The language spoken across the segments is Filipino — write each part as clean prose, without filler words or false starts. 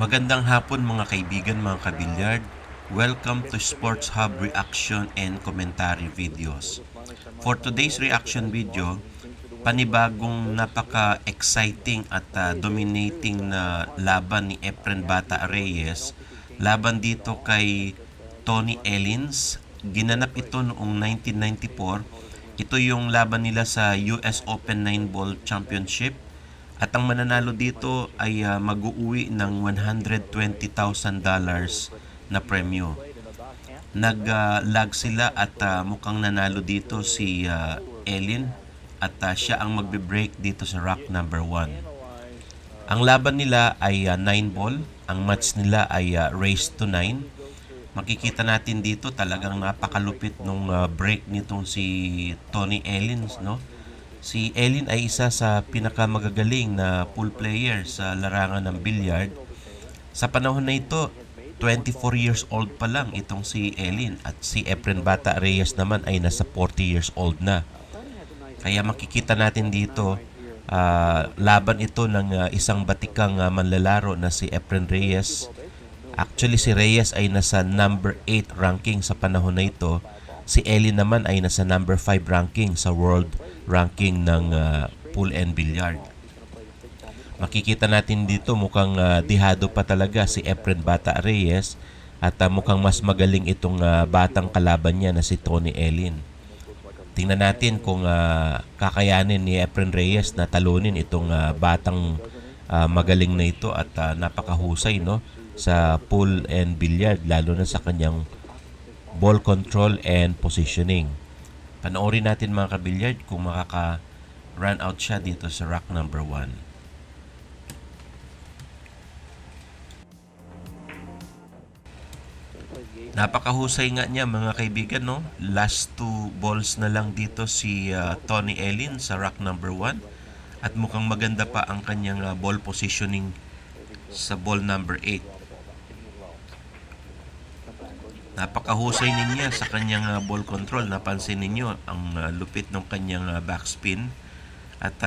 Magandang hapon mga kaibigan, mga kabilyard. Welcome to Sports Hub reaction and commentary videos. For today's reaction video, panibagong napaka-exciting at dominating na laban ni Efren Bata Reyes. Laban dito kay Tony Ellin. Ginanap ito noong 1994. Ito yung laban nila sa US Open 9-Ball Championship. At ang mananalo dito ay mag-uuwi ng $120,000 na premyo. Nag-lag sila at mukhang nanalo dito si Ellin at siya ang magbe-break dito sa rack number 1. Ang laban nila ay 9-ball. Ang match nila ay race to 9. Makikita natin dito talagang napakalupit nung break nitong si Tony Ellin, no? Si Ellin ay isa sa pinakamagagaling na pool player sa larangan ng billiard. Sa panahon na ito, 24 years old pa lang itong si Ellin at si Efren Bata Reyes naman ay nasa 40 years old na. Kaya makikita natin dito, laban ito ng isang batikang manlalaro na si Efren Reyes. Actually, si Reyes ay nasa number 8 ranking sa panahon na ito. Si Ellin naman ay nasa number 5 ranking sa world ranking ng pool and billiard. Makikita natin dito mukhang dihado pa talaga si Efren Bata Reyes at mukhang mas magaling itong batang kalaban niya na si Tony Ellin. Tingnan natin kung kakayanin ni Efren Reyes na talunin itong batang magaling na ito at napakahusay, no, sa pool and billiard, lalo na sa kanyang ball control and positioning. Panoorin natin mga kabilyard kung makaka-run out siya dito sa rack number 1. Napakahusay nga niya mga kaibigan, no? Last 2 balls na lang dito si Tony Ellin sa rack number 1. At mukhang maganda pa ang kanyang ball positioning sa ball number 8. Napakahusay niya sa kanyang ball control. Napansin ninyo ang lupit ng kanyang backspin. At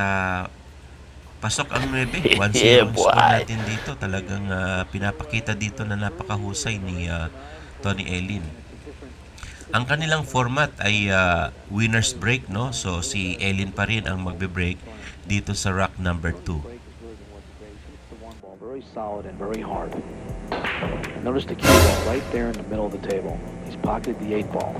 pasok ang 9. 1-0 score natin dito. Talagang pinapakita dito na napakahusay ni Tony Ellin. Ang kanilang format ay winner's break, no? So si Ellin pa rin ang magbe-break dito sa rack number 2. Very solid and very hard. Notice the cue ball right there in the middle of the table. He's pocketed the 8 ball.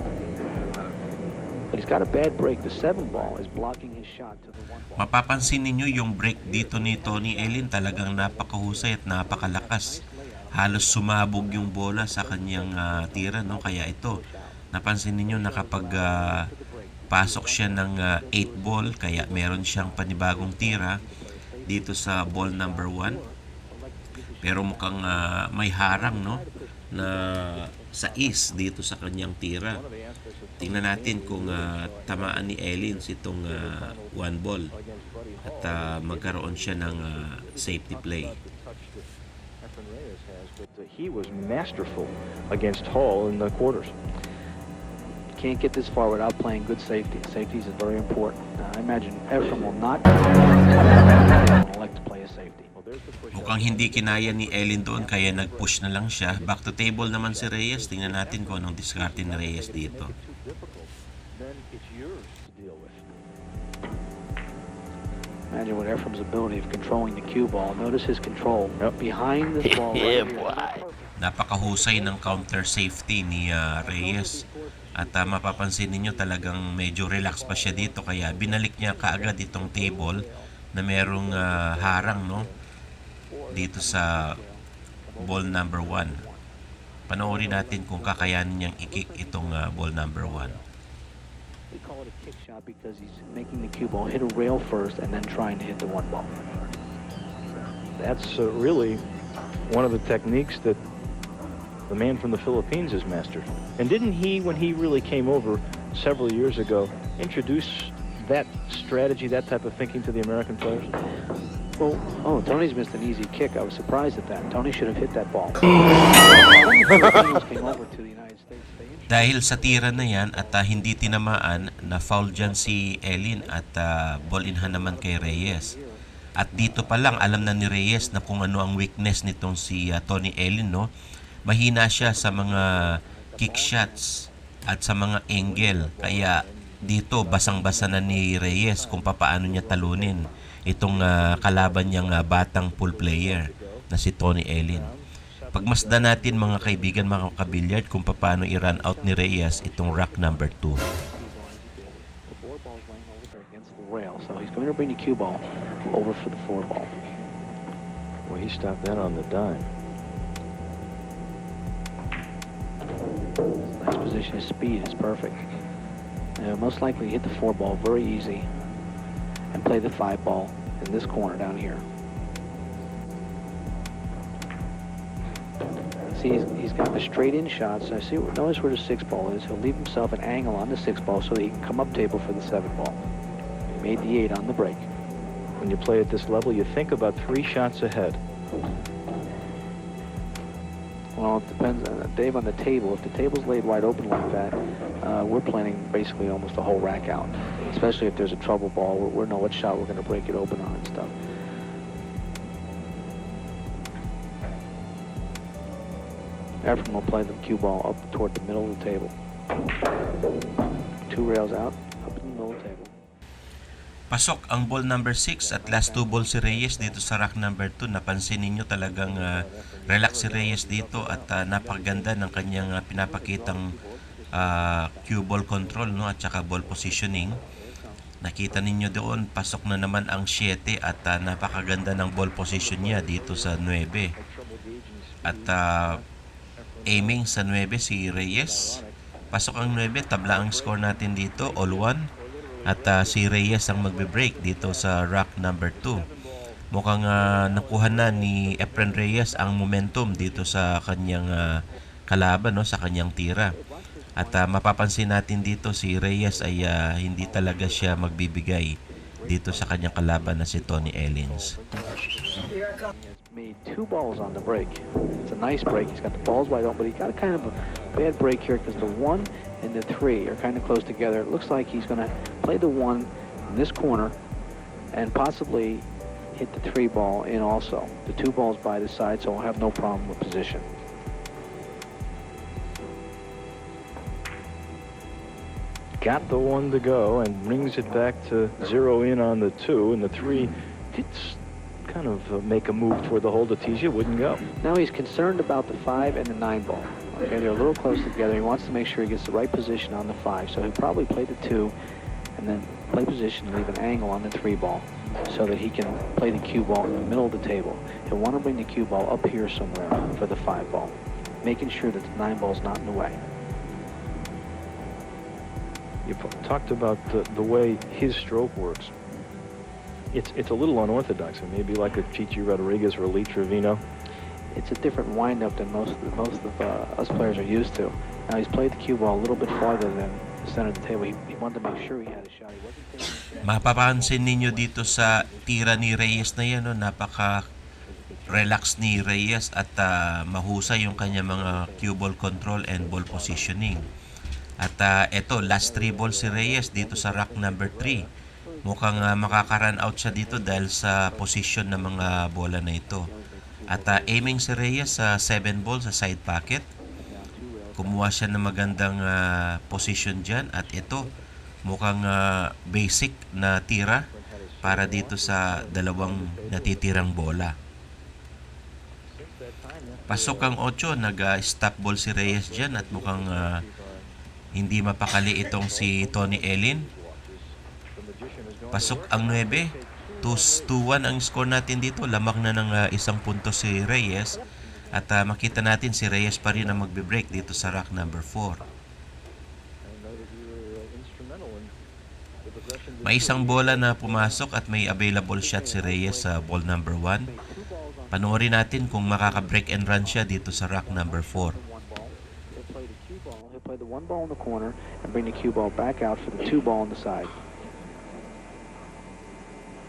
But he's got a bad break. The 7 ball is blocking his shot to the 1 ball. Mapapansin ninyo yung break dito ni Tony Ellin, talagang napakahusay at napakalakas. Halos sumabog yung bola sa kanyang tira, no? Kaya ito, napansin ninyo na kapag pasok siya ng 8 ball, kaya meron siyang panibagong tira dito sa ball number 1. Pero mukhang may harang, no, na sa is dito sa kanyang tira. Tingnan natin kung tamaan ni Ellin itong 1 ball at magkaroon siya ng safety play. He was masterful against Hall in the quarters. Can't get this far without playing good safety. Safeties is very important. I imagine Efren will not elect to play a safety. Mukhang hindi kinaya ni Ellin doon kaya nag-push na lang siya. Back to table naman si Reyes. Tingnan natin kung anong diskarte ni Reyes dito. Imagine what Efren's ability of controlling the cue ball. Notice his control behind this ball. Napakahusay ng counter safety ni Reyes. At mapapansin ninyo talagang medyo relax pa siya dito kaya binalik niya kaagad itong table na merong harang, no, dito sa ball number 1. Panoorin natin kung kakayanin niyang i-kick itong ball number 1. We call it a kick shot because he's making the cue ball hit a rail first and then trying to hit the 1 ball. That's really one of the techniques that the man from the Philippines has mastered. And didn't he, when he really came over several years ago, introduce that strategy, that type of thinking to the American players? Well, Tony's missed an easy kick. I was surprised at that. Tony should have hit that ball. Dahil sa tira na yan at hindi tinamaan, na foul dyan si Ellin at ball inhan naman kay Reyes. At dito pa lang alam na ni Reyes na kung ano ang weakness nitong si Tony Ellin, no? Mahina siya sa mga kick shots at sa mga angle. Kaya dito basang-basa na ni Reyes kung paano niya talunin itong kalaban niyang batang pool player na si Tony Ellin. Pagmasdan natin mga kaibigan, mga kabilyard, kung paano i-run out ni Reyes itong rack number 2. Rail, so he's going to bring the cue ball over for the 4 ball. Well, he stopped that on the dime. Nice position. His speed is perfect. Most likely hit the 4 ball very easy and play the 5 ball in this corner down here. See, he's got the straight in shots. I see. Notice where the 6 ball is. He'll leave himself an angle on the 6 ball so that he can come up table for the 7 ball. Made the 8 on the break. When you play at this level, you think about 3 shots ahead. Well, it depends, Dave, on the table. If the table's laid wide open like that, we're planning basically almost the whole rack out. Especially if there's a trouble ball, we know what shot we're going to break it open on and stuff. Efren will play the cue ball up toward the middle of the table. 2 rails out, up in the middle of the table. Pasok ang ball number 6 at last 2 ball si Reyes dito sa rack number 2. Napansin ninyo talagang relax si Reyes dito at napakaganda ng kanyang pinapakitang cue ball control, no, at saka ball positioning. Nakita ninyo doon, pasok na naman ang 7 at napakaganda ng ball position niya dito sa 9. At aiming sa 9 si Reyes. Pasok ang 9, tabla ang score natin dito, all 1. At si Reyes ang magbe-break dito sa rack number 2. Mukhang nakuha na ni Efren Reyes ang momentum dito sa kanyang kalaban, no, sa kanyang tira. At mapapansin natin dito si Reyes ay hindi talaga siya magbibigay dito sa kanyang kalaban na si Tony Ellins. Made 2 balls on the break. It's a nice break. He's got the balls wide open, but he got a kind of a bad break here because the 1 and the 3 are kind of close together. It looks like he's going to play the 1 in this corner and possibly hit the 3 ball in also. The 2 balls by the side, so we'll have no problem with position. Got the 1 to go and brings it back to 0 in on the 2, and the 3 did kind of make a move toward the hole to tease you, wouldn't go. Now he's concerned about the 5 and the 9 ball. Okay, they're a little close together. He wants to make sure he gets the right position on the 5, so he'll probably play the 2 and then play position and leave an angle on the 3 ball so that he can play the cue ball in the middle of the table. He'll want to bring the cue ball up here somewhere for the 5 ball, making sure that the 9 ball's not in the way. You talked about the way his stroke works. It's a little unorthodox. It may be like a Chichi Rodriguez or a Lee Trevino. It's a different windup than most of us players are used to. Now he's played the cue ball a little bit farther than the center of the table. He wanted to make sure he had a shot. He wasn't taking a shot. Mapapansin ninyo dito sa tira ni Reyes na yan, no, napaka-relax ni Reyes at mahusay yung kanya mga cue ball control and ball positioning. At eto, last 3 balls si Reyes dito sa rack number 3. Mukhang makaka-run out siya dito dahil sa position ng mga bola na ito. At aiming si Reyes sa 7 ball sa side pocket. Kumuha siya ng magandang position dyan. At ito, mukhang basic na tira para dito sa dalawang natitirang bola. Pasok ang 8, nag-stop ball si Reyes dyan at mukhang hindi mapakali itong si Tony Ellin. Pasok ang 9. 2-1 ang score natin dito. Lamang na ng 1 punto si Reyes. At makita natin si Reyes pa rin ang magbe-break dito sa rack number 4. May isang bola na pumasok at may available shot si Reyes sa ball number 1. Panoorin natin kung makaka-break and run siya dito sa rack number 4. He'll play the 1 ball in the corner and bring the cue ball back out for the 2 ball on the side.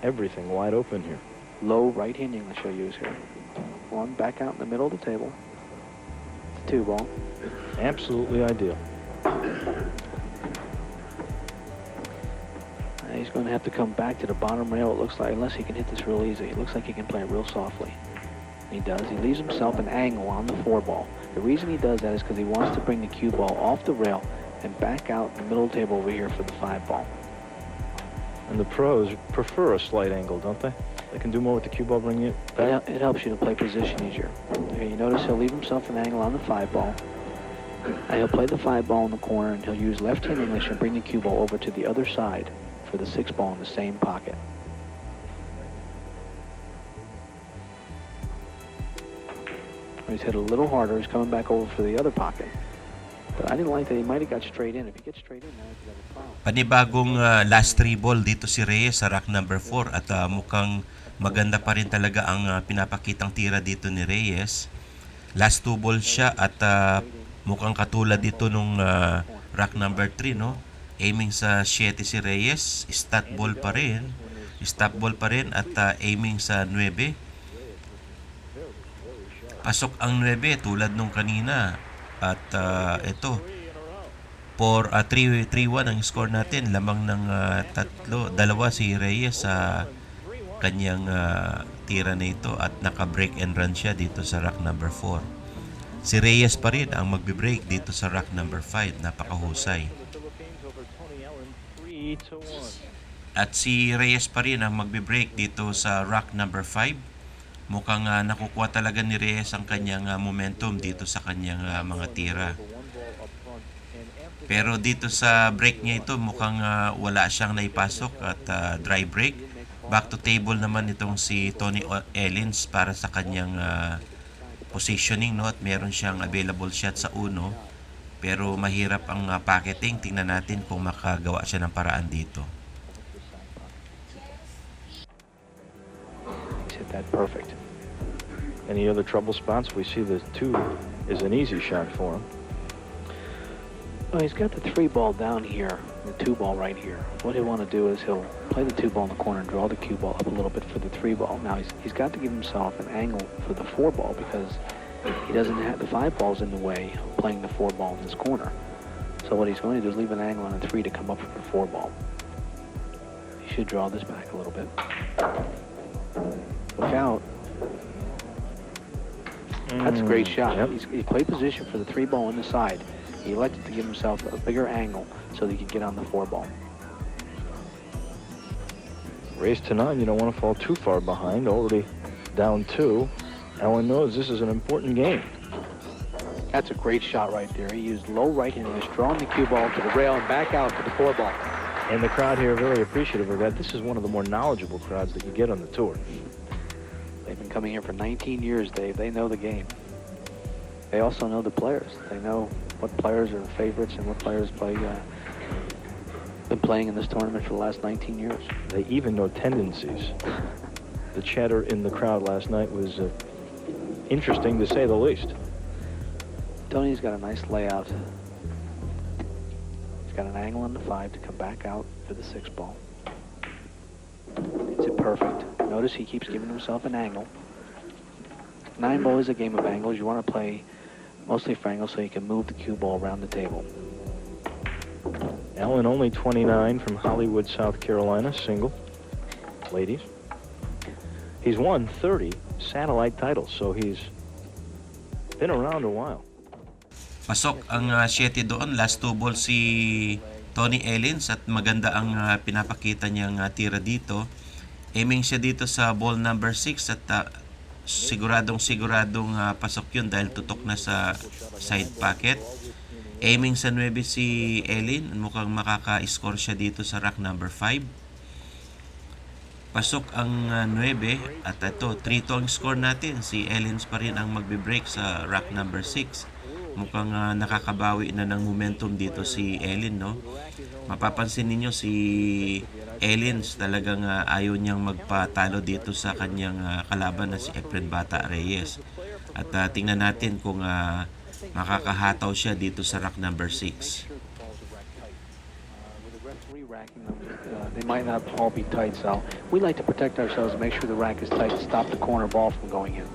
Everything wide open here. Low right-hand English he'll use here. 1 back out in the middle of the table. 2 ball. Absolutely ideal. He's He's going to have to come back to the bottom rail, it looks like, unless he can hit this real easy. It looks like he can play it real softly. He does. He leaves himself an angle on the 4-ball. The reason he does that is because he wants to bring the cue ball off the rail and back out in the middle table over here for the 5-ball. And the pros prefer a slight angle, don't they? They can do more with the cue ball, bringing it back. It helps you to play position easier. Okay, you notice he'll leave himself an angle on the 5-ball. And he'll play the 5-ball in the corner, and he'll use left-hand English and bring the cue ball over to the other side for the 6-ball in the same pocket. He's hit a little harder. He's coming back over for the other pocket. But I didn't like that he might have got straight in. If he gets straight in, now he's got a foul. Panibagong last 3 ball dito si Reyes sa rack number 4 at mukhang maganda pa rin talaga ang pinapakitang tira dito ni Reyes. Last 2 ball siya at mukhang katulad dito nung rack number 3, no? Aiming sa 7 si Reyes, stat ball pa rin. Stop ball pa rin at aiming sa 9. Pasok ang 9 tulad nung kanina. At ito, 3-1 ang score natin. Lamang ng 2 si Reyes sa kanyang tira na ito at naka-break and run siya dito sa rack number 4. Si Reyes pa rin ang magbe-break dito sa rack number 5. Napakahusay. At si Reyes pa rin ang magbe-break dito sa rack number 5. Mukhang nakukuha talaga ni Reyes ang kanyang momentum dito sa kanyang mga tira. Pero dito sa break niya ito, mukhang wala siyang naipasok at dry break. Back to table naman itong si Tony Ellin para sa kanyang positioning, no? At meron siyang available shot sa 1. Pero mahirap ang pocketing. Tingnan natin kung makagawa siya ng paraan dito. Hit that perfect. Any other trouble spots? We see the 2 is an easy shot for him. Well, he's got the 3-ball down here, the 2-ball right here. What he'll want to do is he'll play the 2-ball in the corner and draw the cue ball up a little bit for the 3-ball. Now he's got to give himself an angle for the 4-ball because he doesn't have the 5-ball's in the way of playing the 4-ball in this corner. So what he's going to do is leave an angle on the 3 to come up for the 4-ball. He should draw this back a little bit. Look out. That's a great shot. Yep. He played position for the 3-ball on the side. He elected to give himself a bigger angle so that he could get on the 4-ball. Race to 9. You don't want to fall too far behind. Already down 2. Ellin knows this is an important game. That's a great shot right there. He used low right hand English, drawing the cue ball to the rail and back out to the 4-ball. And the crowd here very appreciative of that. This is one of the more knowledgeable crowds that you get on the tour. They've been coming here for 19 years, Dave. They know the game. They also know the players. They know what players are favorites and what players been playing in this tournament for the last 19 years. They even know tendencies. The chatter in the crowd last night was interesting to say the least. Tony's got a nice layout. He's got an angle on the 5 to come back out for the 6-ball. It's perfect. Notice he keeps giving himself an angle. 9-ball is a game of angles. You want to play mostly for angles so you can move the cue ball around the table. Ellin, only 29 from Hollywood, South Carolina, single. Ladies. He's won 30 satellite titles, so he's been around a while. Pasok ang 7 doon. Last 2 ball si Tony Ellin at maganda ang pinapakita niyang tira dito. Aiming siya dito sa ball number 6 at siguradong pasok yun dahil tutok na sa side pocket. Aiming sa 9 si Ellin. Mukhang makaka-score siya dito sa rack number 5. Pasok ang 9 at ito 3-2 ang score natin. Si Ellin pa rin ang magbe-break sa rack number 6. Mukhang nakakabawi na ng momentum dito si Ellin, no? Mapapansin ninyo si Ellin talagang ayaw niyang magpatalo dito sa kanyang kalaban na si Efren Bata Reyes. At tingnan natin kung makakahataw siya dito sa rack number 6. They might not all be tight, so we like to protect ourselves and make sure the rack is tight to stop the corner ball from going in.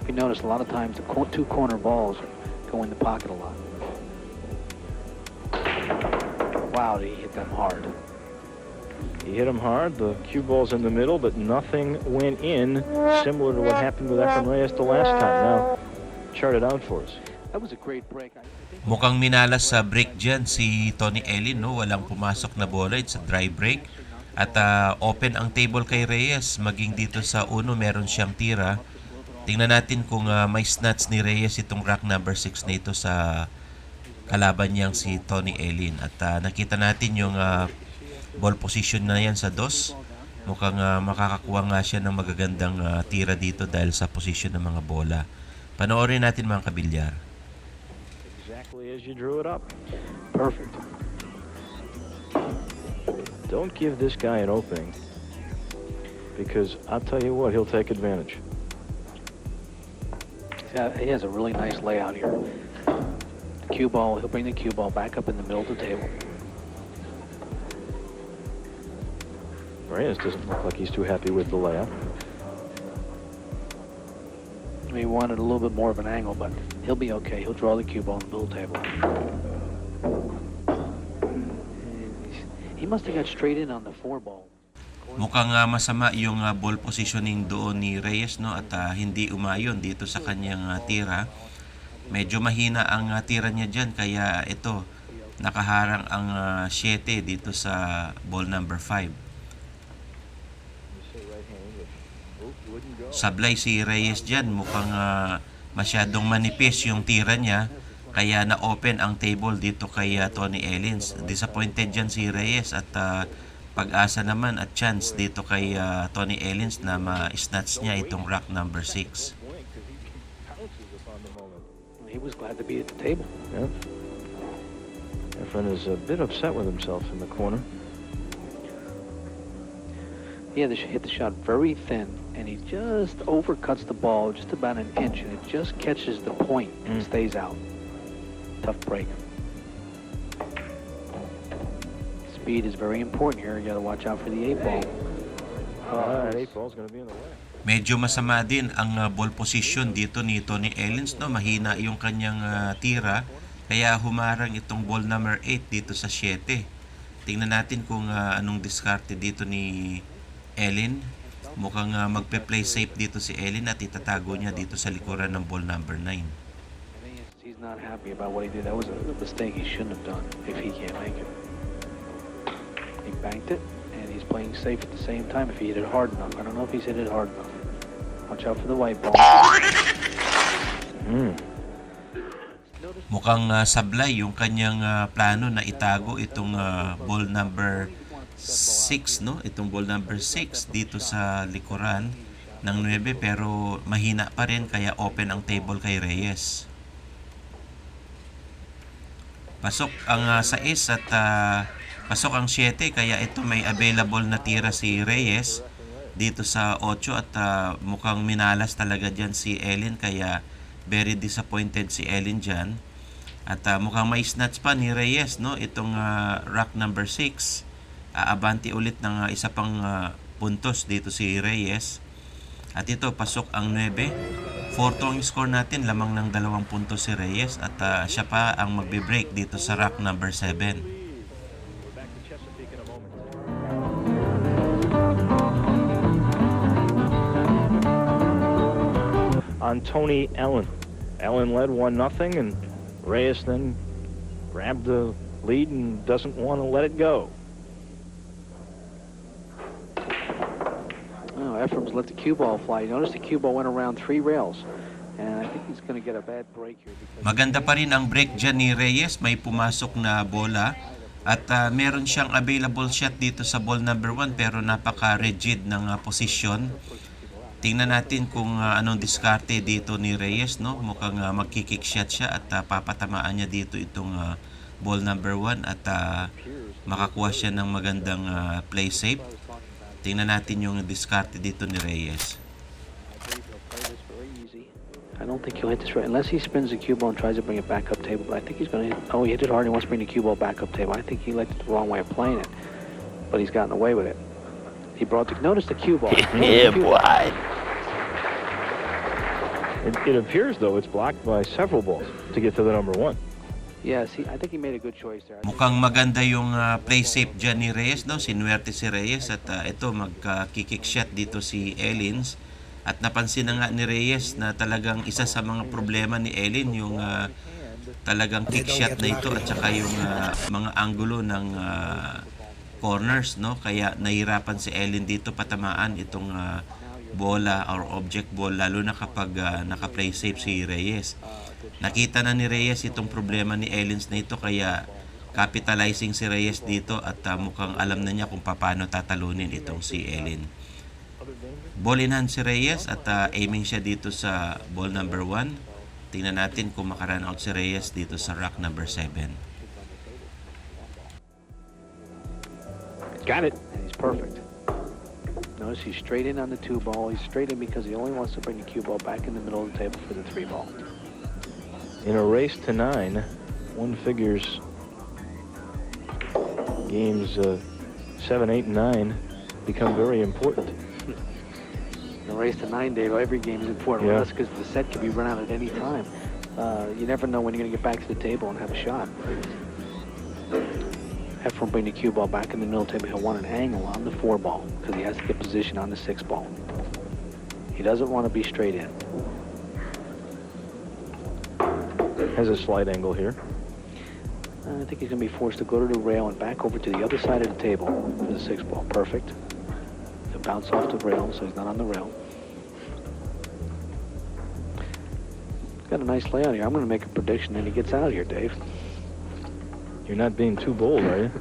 If you notice, a lot of times the 2 corner balls go in the pocket a lot. Wow, he hit them hard. He hit him hard. The cue ball's in the middle, but nothing went in, similar to what happened with Efren Reyes the last time. Now, chart it out for us. That was a great break. I think Mukhang minalas sa break dyan si Tony Ellin, no? Walang pumasok na bola. It's a dry break. At open ang table kay Reyes. Maging dito sa uno, meron siyang tira. Tingnan natin kung may snuts ni Reyes itong rack number 6 na ito sa kalaban niyang si Tony Ellin. At nakita natin yung ball position na yan sa dos. Mukhang makakakuha nga siya ng magagandang tira dito dahil sa position ng mga bola. Panoorin natin mga kabilyar. Exactly as you drew it up. perfect. Don't give this guy an opening, because I'll tell you what, he'll take advantage. He has a really nice layout here. The cue ball, he'll bring the cue ball back up in the middle of the table. Reyes doesn't look like he's too happy with the layout. He wanted a little bit more of an angle, but he'll be okay. He'll draw the cue ball in the middle table. He must have got straight in on the 4 ball. Mukhang masama yung ball positioning doon ni Reyes, no? At hindi umayon dito sa kanyang tira. Medyo mahina ang tira niya dyan, kaya ito, nakaharang ang 7 dito sa ball number 5. Sablay si Reyes dyan, mukhang masyadong manipis yung tira niya, kaya na-open ang table dito kay Tony Ellin. Disappointed dyan si Reyes at pag-asa naman at chance dito kay Tony Ellin na ma-snatch niya itong rack number 6. He was glad to be at the table. Yeah. Efren is a bit upset with himself in the corner. He had to hit the shot very thin, and he just overcuts the ball just about an inch, and it just catches the point and stays out. Tough break. Speed is very important here. You got to watch out for the 8 ball. That 8 ball's going to be in the way. Medyo masama din ang ball position dito ni Tony Ellin, no? Mahina yung kanyang tira, kaya humarang itong ball number 8 dito sa 7. Tingnan natin kung anong diskarte dito ni Ellin. Mukhang magpe-play safe dito si Ellin at itatago niya dito sa likuran ng ball number 9. He's not happy about what he did. That was a mistake he shouldn't have done if he can't make it. He banked it, and he's playing safe at the same time if he hit it hard enough. I don't know if he's hit it hard enough. Watch out for the white ball. Mukhang sablay yung kanyang plano na itago itong ball number 6, no? Itong ball number 6 dito sa likuran ng 9, pero mahina pa rin kaya open ang table kay Reyes. Pasok ang 6 at pasok ang 7, kaya ito may available na tira si Reyes dito sa 8 at mukhang minalas talaga dyan si Ellin, kaya very disappointed si Ellin dyan. At mukhang may snatch pa ni Reyes, no? Itong rack number 6. Aabanti ulit ng isa pang puntos dito si Reyes. At ito, pasok ang 9. 4 ang score natin, lamang ng 2 puntos si Reyes. At siya pa ang magbe-break dito sa rack number 7. On Tony Ellin. Ellin led 1-0, and Reyes then grabbed the lead and doesn't want to let it go. Oh, Efren's let the cue ball fly. You notice the cue ball went around 3 rails, and I think he's going to get a bad break here. Maganda pa rin ang break dyan ni Reyes. May pumasok na bola at meron siyang available shot dito sa ball number 1, pero napaka-rigid ng posisyon. Tingnan natin kung anong diskarte dito ni Reyes, no? Mukhang magkikick shot siya at papatamaan niya dito itong ball number 1 at makakuha siya ng magandang play safe. Tingnan natin yung diskarte dito ni Reyes. I don't think he'll hit this right unless he spins the cue ball and tries to bring it back up table. But I think he's going to hit. Oh, he hit it hard and he wants to bring the cue ball back up table. I think he liked it the wrong way of playing it, but he's gotten away with it. He brought the, notice the cue ball. Yeah, boy. It appears, though, it's blocked by several balls to get to the number 1. Yes, I think he made a good choice there. Mukhang maganda yung play safe dyan ni Reyes, no? Sinuwerte si Reyes at ito magka-kick shot dito si Ellin. At napansin na nga ni Reyes na talagang isa sa mga problema ni Ellin yung talagang kick shot na ito at saka yung mga angulo ng corners, no? Kaya nahirapan si Ellin dito patamaan itong bola or object ball lalo na kapag naka-play safe si Reyes. Nakita na ni Reyes itong problema ni Ellin na ito kaya capitalizing si Reyes dito at mukhang alam na niya kung paano tatalunin itong si Ellin. Ball in hand si Reyes at aiming siya dito sa ball number 1. Tingnan natin kung makarun out si Reyes dito sa rack number 7. Got it. And he's perfect. Notice he's straight in on the 2 ball. He's straight in because he only wants to bring the cue ball back in the middle of the table for the 3 ball. In a race to 9, one figures games 7, 8, and 9 become very important. In a race to 9, Dave, every game is important Yeah. for us because the set can be run out at any time. You never know when you're going to get back to the table and have a shot. Efren bring the cue ball back in the middle table. He'll want an angle on the 4 ball because he has to get position on the 6 ball. He doesn't want to be straight in. Has a slight angle here. I think he's going to be forced to go to the rail and back over to the other side of the table for the 6 ball. Perfect. He'll bounce off the rail, so he's not on the rail. Got a nice layout here. I'm going to make a prediction that he gets out of here, Dave. You're not being too bold, are you?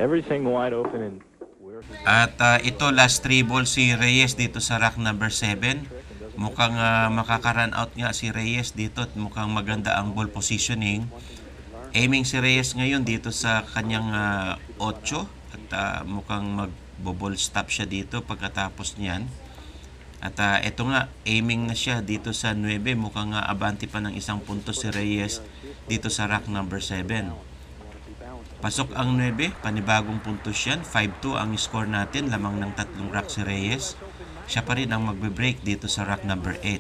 Everything wide open and At ito last 3 ball si Reyes dito sa rack number 7. Mukhang makaka-run out nga si Reyes dito at mukhang maganda ang ball positioning. Aiming si Reyes ngayon dito sa kanyang 8 at mukhang mag-ball stop siya dito pagkatapos niyan. At ito nga, aiming na siya dito sa 9. Mukhang abante pa ng 1 punto si Reyes dito sa rack number 7. Pasok ang 9, panibagong puntos yan. 5-2 ang score natin, lamang ng 3 rack si Reyes. Siya pa rin ang magbe-break dito sa rack number 8.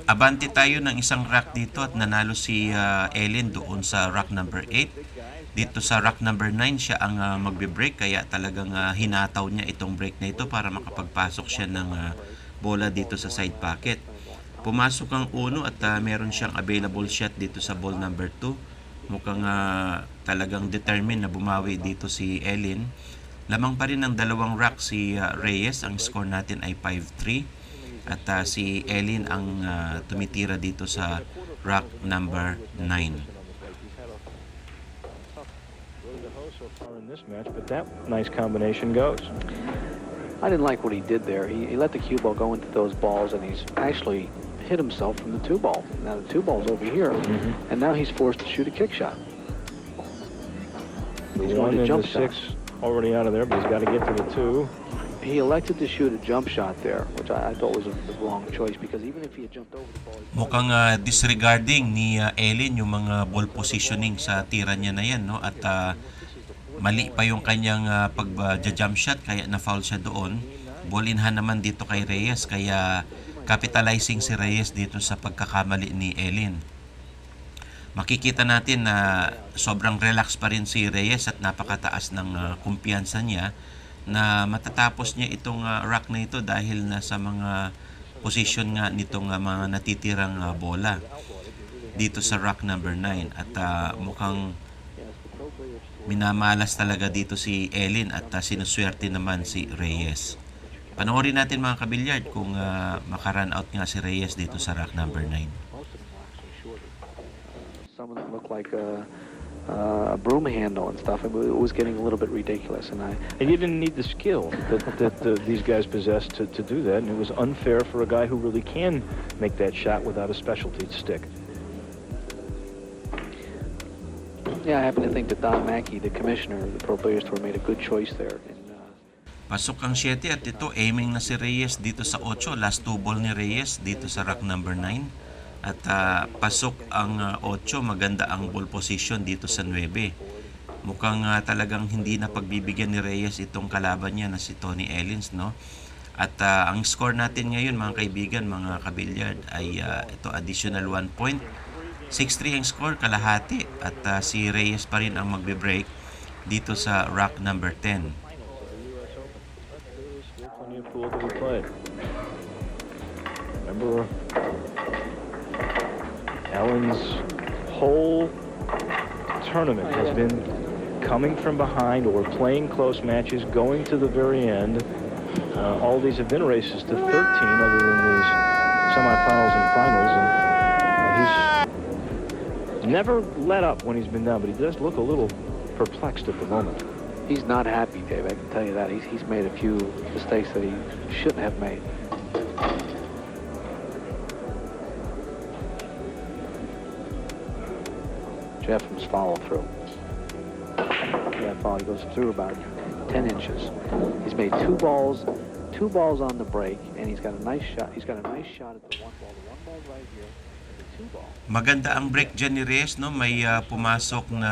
Abante tayo ng 1 rack dito at nanalo si Ellin doon sa rack number 8. Dito sa rack number 9 siya ang magbe-break kaya talagang hinataw niya itong break na ito para makapagpasok siya ng bola dito sa side pocket. Pumasok ang 1 at meron siyang available shot dito sa ball number 2. Mukhang talagang determined na bumawi dito si Ellin. Lamang pa rin ng 2 rack si Reyes. Ang score natin ay 5-3. At si Ellin ang tumitira dito sa rack number 9. in this match, but that nice combination goes. I didn't like what he did there. He let the cue ball go into those balls, and he's actually hit himself from the 2 ball. Now the 2 ball's over here, and now he's forced to shoot a kick shot. The He's 1 going to and jump the 6 already out of there, but he's got to get to the 2. He elected to shoot a jump shot there, which I thought was the wrong choice, because even if he had jumped over the ball... Mukhang disregarding ni Ellin yung mga ball positioning sa tira niya na yan, no? At mali pa yung kanyang pag-jump shot, kaya na-foul siya doon. Ball in hand naman dito kay Reyes, kaya capitalizing si Reyes dito sa pagkakamali ni Ellin. Makikita natin na sobrang relax pa rin si Reyes at napakataas ng kumpiyansa niya na matatapos niya itong rack na ito dahil nasa mga position nga nitong mga natitirang bola dito sa rack number 9 at mukhang minamalas talaga dito si Ellin at sinuswerte naman si Reyes. Panoorin natin mga kabilyard kung makarun out nga si Reyes dito sa rack number 9. Some of them look like a broom handle and stuff. It was getting a little bit ridiculous, and you didn't need the skill that these guys possess to do that, and it was unfair for a guy who really can make that shot without a specialty stick. Yeah, I happen to think that Don Mackey, the commissioner of the Pro Billiards Tour, made a good choice there. Pasok ang 7 at ito aiming na si Reyes dito sa 8. Last 2 ball ni Reyes dito sa rack number 9. At pasok ang 8, maganda ang ball position dito sa 9. Mukhang talagang hindi na pagbibigyan ni Reyes itong kalaban niya na si Tony Ellin, no? At ang score natin ngayon mga kaibigan, mga kabilyard, ay ito additional 1 point. 6-3 ang score, kalahati. At si Reyes pa rin ang magbe-break dito sa rack number 10. Plenty of pool to be played. Remember, Ellin's whole tournament has been coming from behind or playing close matches, going to the very end. All these have been races to 13 other than these semifinals and finals. And he's never let up when he's been down, but he does look a little perplexed at the moment. He's not happy, Dave. I can tell you that. He's made a few mistakes that he shouldn't have made. Jeff's follow through. That follow, he goes through about 10 inches. He's made two balls on the break, and he's got a nice shot. He's got a nice shot at the one ball. The one ball right here, and the two ball. Maganda ang break dyan ni Reyes, no? May pumasok na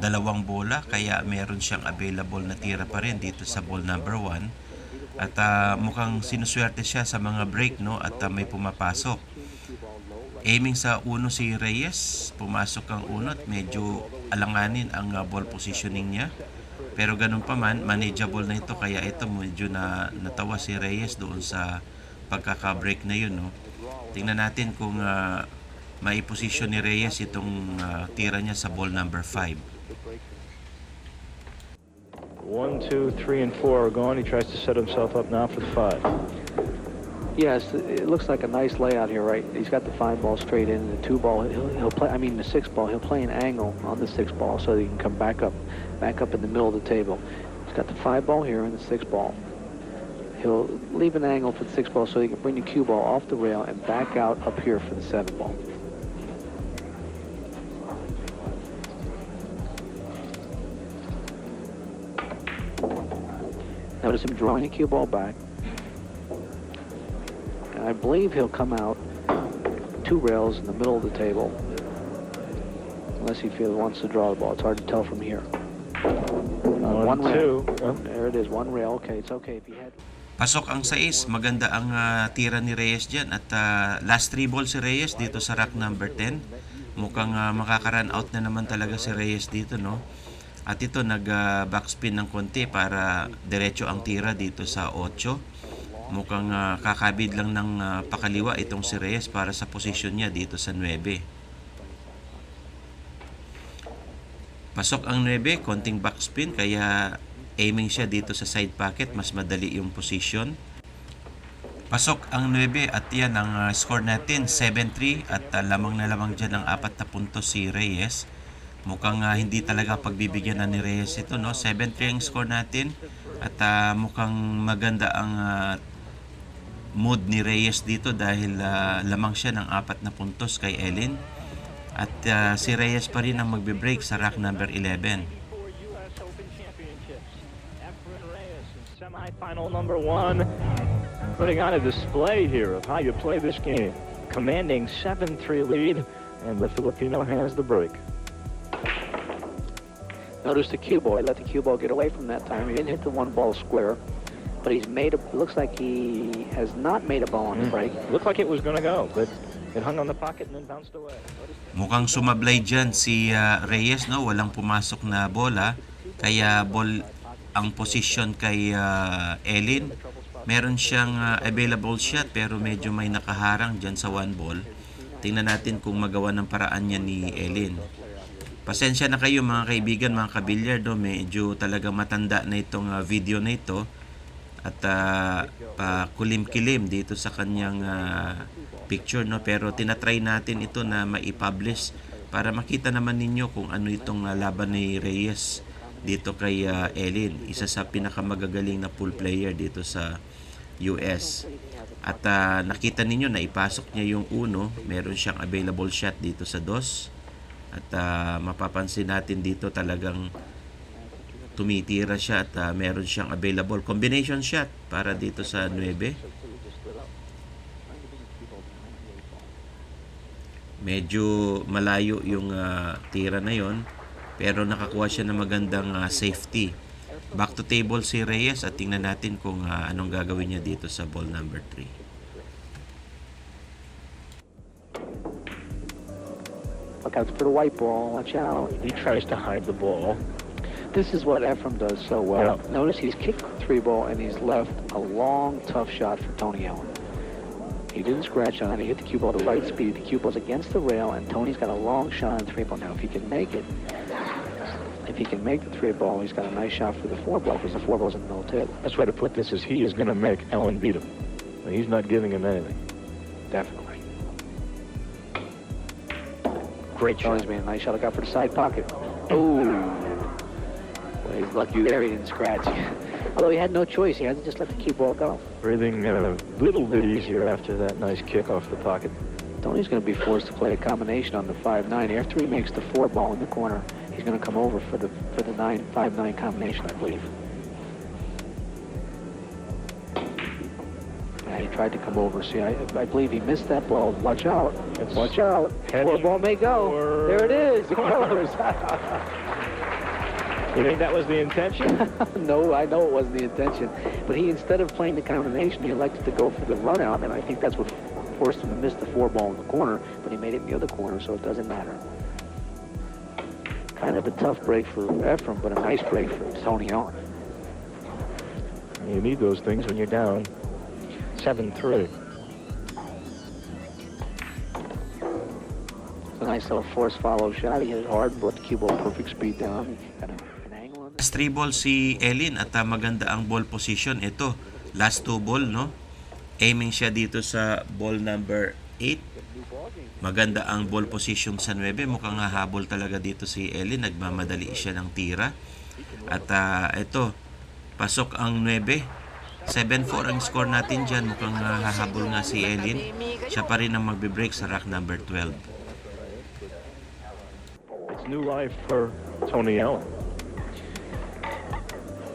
dalawang bola, kaya meron siyang available na tira pa rin dito sa ball number 1. At mukhang sinuswerte siya sa mga break, no? At may pumapasok. Aiming sa uno si Reyes, pumasok ang uno at medyo alanganin ang ball positioning niya. Pero ganun pa man, manageable na ito, kaya ito medyo natawa si Reyes doon sa pagkaka-break na yun, no? Tingnan natin kung mai-position ni Reyes itong tira niya sa ball number 5. 1, 2, 3, and 4 are gone. He tries to set himself up now for the 5. Yes, it looks like a nice layout here, right? He's got the 5 ball straight in, and the 2 ball. He'll play. I mean, the 6 ball. He'll play an angle on the 6 ball so that he can come back up in the middle of the table. He's got the 5 ball here and the 6 ball. He'll leave an angle for the 6 ball so he can bring the cue ball off the rail and back out up here for the 7 ball. Notice him drawing the cue ball back. And I believe he'll come out 2 rails in the middle of the table. Unless he wants to draw the ball. It's hard to tell from here. 1 rail. There it is, 1 rail. Okay, it's okay if he had... Pasok ang 6, maganda ang tira ni Reyes dyan. At last 3 ball si Reyes dito sa rack number 10. Mukhang makaka-run out na naman talaga si Reyes dito, no? At ito nag-backspin ng konti para diretso ang tira dito sa 8. Mukhang kakabid lang ng pakaliwa itong si Reyes para sa posisyon niya dito sa 9. Pasok ang 9, konting backspin, kaya aiming siya dito sa side pocket, mas madali yung position. Pasok ang 9 at yan ang score natin, 7-3, at lamang na lamang dyan ang 4 na puntos si Reyes. Mukhang hindi talaga pagbibigyan na ni Reyes ito, no? 7-3 ang score natin at mukhang maganda ang mood ni Reyes dito dahil lamang siya ng 4 na puntos kay Ellin. At si Reyes pa rin ang magbe-break sa rack number 11. Efren Reyes in semi-final number 1, putting on a display here of how you play this game. Commanding 7-3 lead, and the Filipino has the break. Notice the cue ball. He let the cue ball get away from that time. He didn't hit the 1 ball square, but he's made a. Looks like he has not made a ball on the break. Looked like it was going to go, but it hung on the pocket and then bounced away. Mukhang sumablay dyan si Reyes, no? Walang pumasok na bola, kaya ball ang position kay Ellin. Meron siyang available shot pero medyo may nakaharang dyan sa 1 ball. Tingnan natin kung magawa ng paraan niya ni Ellin. Pasensya na kayo mga kaibigan, mga kabilyard, no? Medyo talaga matanda na itong video na ito at kulim-kilim dito sa kanyang picture, no? Pero tinatry natin ito na maipublish para makita naman ninyo kung ano itong laban ni Reyes dito kay Ellin, isa sa pinakamagagaling na pool player dito sa US. At nakita ninyo na ipasok niya yung 1, meron siyang available shot dito sa 2. At mapapansin natin dito talagang tumitira siya at meron siyang available combination shot para dito sa 9. Medyo malayo yung tira na yon, pero nakakuha siya ng magandang safety. Back to table si Reyes at tingnan natin kung anong gagawin niya dito sa ball number 3. Look out for the white ball. Watch out. He tries to hide the ball. This is what Efren does so well. Yeah. Notice he's kicked the 3-ball and he's left a long, tough shot for Tony Ellin. He didn't scratch on it. He hit the cue ball at the right speed. The cue ball's against the rail, and Tony's got a long shot on the 3-ball. Now, if he can make it, if he can make the 3-ball, he's got a nice shot for the 4-ball because the 4-ball's in the middle table. Best way to put this is he is going to make Ellin beat him. He's not giving him anything. Definitely. Great shot. Tony's made a nice shot. Look out for the side pocket. Oh. Well, he's lucky there he didn't scratch. Although he had no choice. He had to just let the cue ball go. Breathing a little bit easier after that nice kick off the pocket. Tony's going to be forced to play a combination on the 5-9. After he makes the 4-ball in the corner, he's going to come over for the 5-9 combination, I believe. Yeah, he tried to come over. See, I believe he missed that ball. Watch out. Watch out. 4-ball may go. There it is. It goes. You think that was the intention? No, I know it wasn't the intention. But he, instead of playing the combination, he elected to go for the run out, and I think that's what forced him to miss the 4-ball in the corner, but he made it in the other corner, so it doesn't matter. Kind of a tough break for Efren, but a nice break for Tony Ellin. You need those things when you're down 7-3. It's a nice little force follow shot. He hit it hard, brought the cue ball perfect speed down. He got an angle on it. Last 3 ball si Ellin at maganda ang ball position. Ito, last 2 ball, no? Aiming siya dito sa ball number 8. Maganda ang ball position sa 9. Mukhang hahabol talaga dito si Ellin. Nagmamadali siya ng tira. At ito, pasok ang 9. 7-4 ang score natin dyan. Mukhang hahabol nga si Ellin. Siya pa rin ang magbe-break sa rack number 12. It's new life for Tony Ellin.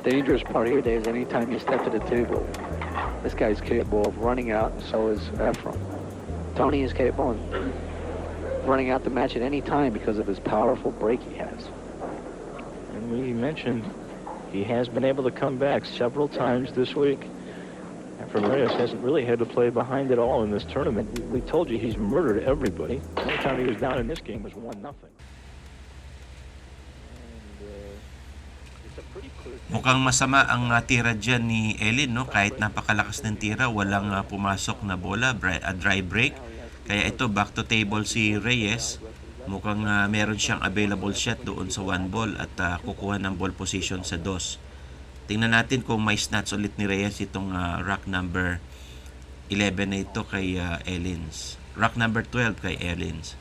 Dangerous part here, Dave, is anytime you step to the table, this guy's capable of running out, and so is Efren. Tony is capable of running out the match at any time because of his powerful break he has. And we mentioned he has been able to come back several times this week. Efren Reyes hasn't really had to play behind it all in this tournament. We told you he's murdered everybody. The only time he was down in this game was 1-0. Mukhang masama ang tira dyan ni Ellin, no? Kahit napakalakas ng tira, walang pumasok na bola, dry break. Kaya ito, back to table si Reyes. Mukhang meron siyang available shot doon sa 1 ball at kukuha ng ball position sa 2. Tingnan natin kung may snatch ulit ni Reyes itong rack number 11 na ito kay Ellins. Rack number 12 kay Ellins.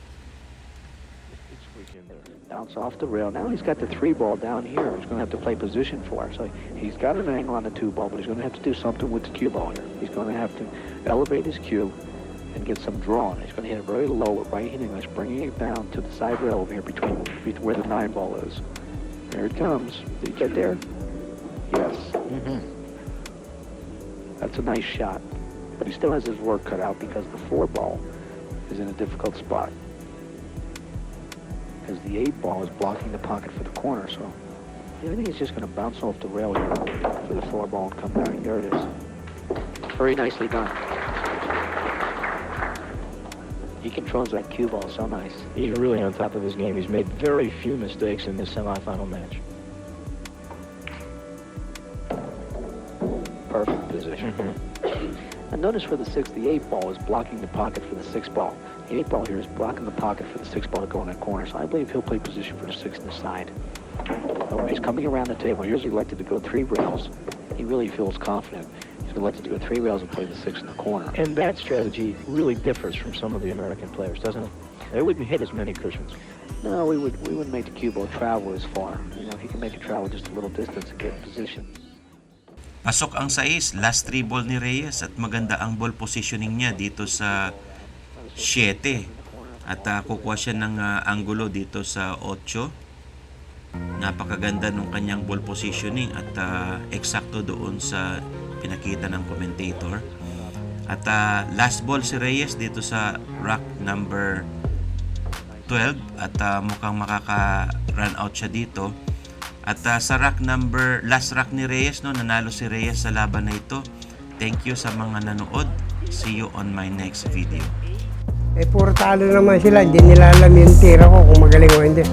Bounce off the rail. Now he's got the 3-ball down here. He's going to have to play position for it. So he's got an angle on the 2-ball, but he's going to have to do something with the cue ball here. He's going to have to elevate his cue and get some draw on it. He's going to hit it very low with right hand English, bringing it down to the side rail over here between where the 9-ball is. There it comes. Did he get there? Yes. Mm-hmm. That's a nice shot. But he still has his work cut out because the 4-ball is in a difficult spot. Because the 8-ball is blocking the pocket for the corner, so everything is just going to bounce off the rail here for the 4-ball and come down. There it is. Very nicely done. He controls that cue ball so nice. He's really on top of his game. He's made very few mistakes in this semifinal match. Perfect position. And notice for the 6, the 8-ball is blocking the pocket for the 6-ball. The 8-ball here is blocking the pocket for the 6-ball to go in that corner. So I believe he'll play position for the 6 in the side. So he's coming around the table. Here's elected to go 3 rails. He really feels confident. He's elected to go 3 rails and play the 6 in the corner. And that strategy really differs from some of the American players, doesn't it? They wouldn't hit as many cushions. No, we wouldn't make the cue ball travel as far. You know, he can make it travel just a little distance and get in position. Pasok ang 6, last 3 ball ni Reyes at maganda ang ball positioning niya dito sa 7. At kukuha siya ng angulo dito sa 8. Napakaganda nung kanyang ball positioning at eksakto doon sa pinakita ng commentator. At last ball si Reyes dito sa rack number 12 at mukhang makaka-run out siya dito. At sa last rack ni Reyes, no, nanalo si Reyes sa laban na ito. Thank you sa mga nanood. See you on my next video. Puro talo naman sila. Hindi nila alam yung tira ko kung magaling o hindi.